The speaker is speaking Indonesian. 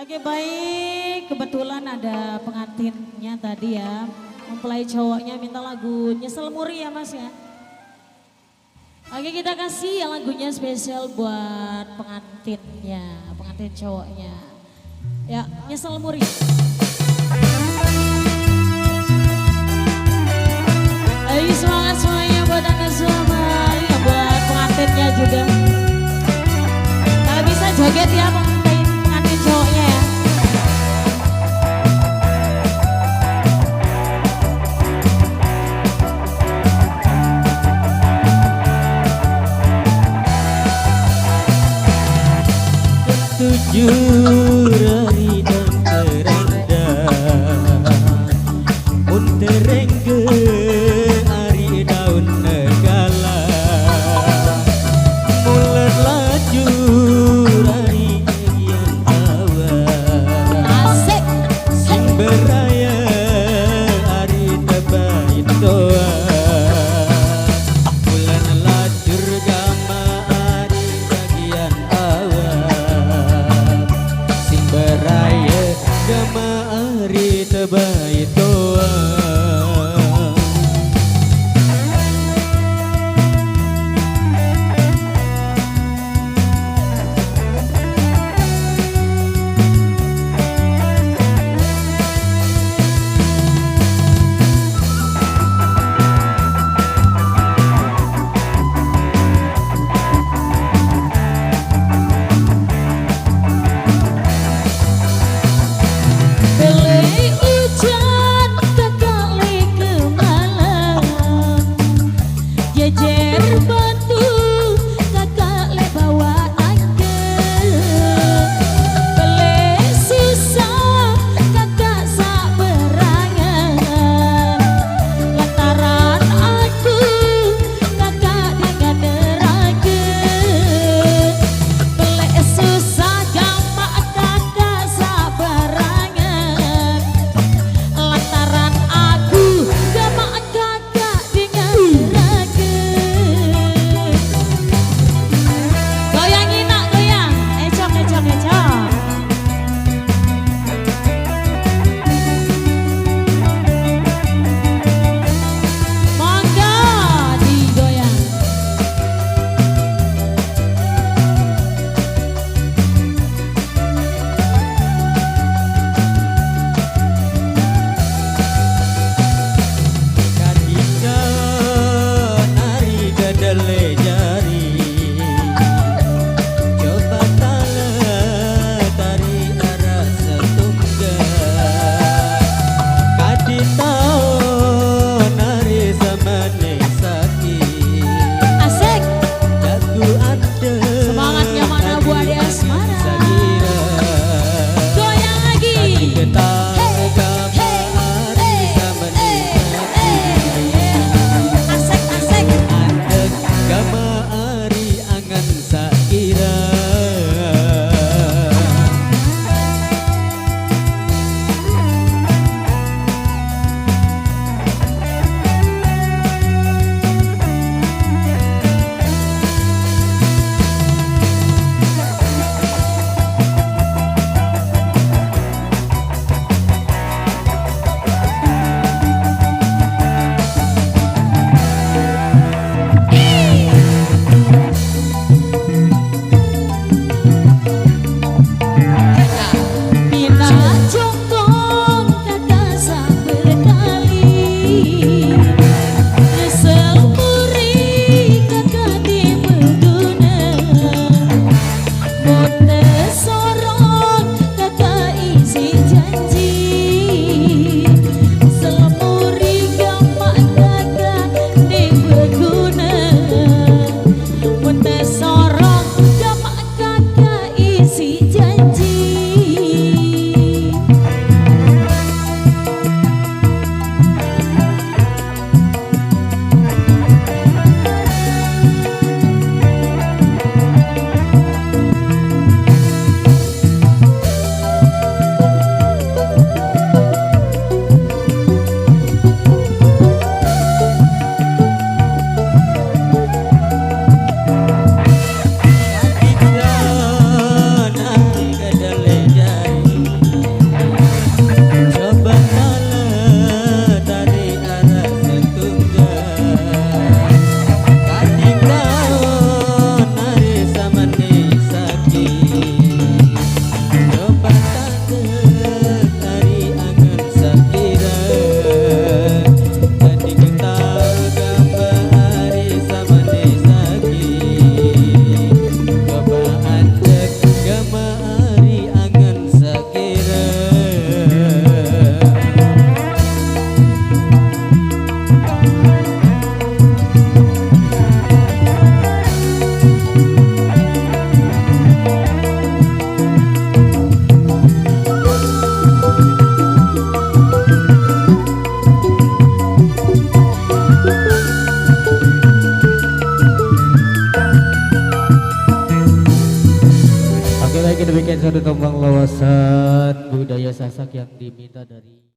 Oke baik, kebetulan ada pengantinnya tadi ya. Mempelai cowoknya minta lagu Nyesel Muri ya mas ya. Oke kita kasih yang lagunya spesial buat pengantinnya, pengantin cowoknya. Ya Nyesel Muri. Ayo semangat semuanya buat anda semua, ya buat pengantinnya juga. Kalau bisa joget ya pengantin cowoknya ya. Tujuh hari dan terendah pun terengge hari daun negala mulut laju hari yang awal Asik. sing beraya hari tebain doa bulan lajur gama hari bagian awal sing beraya dan budaya Sasak yang diminta dari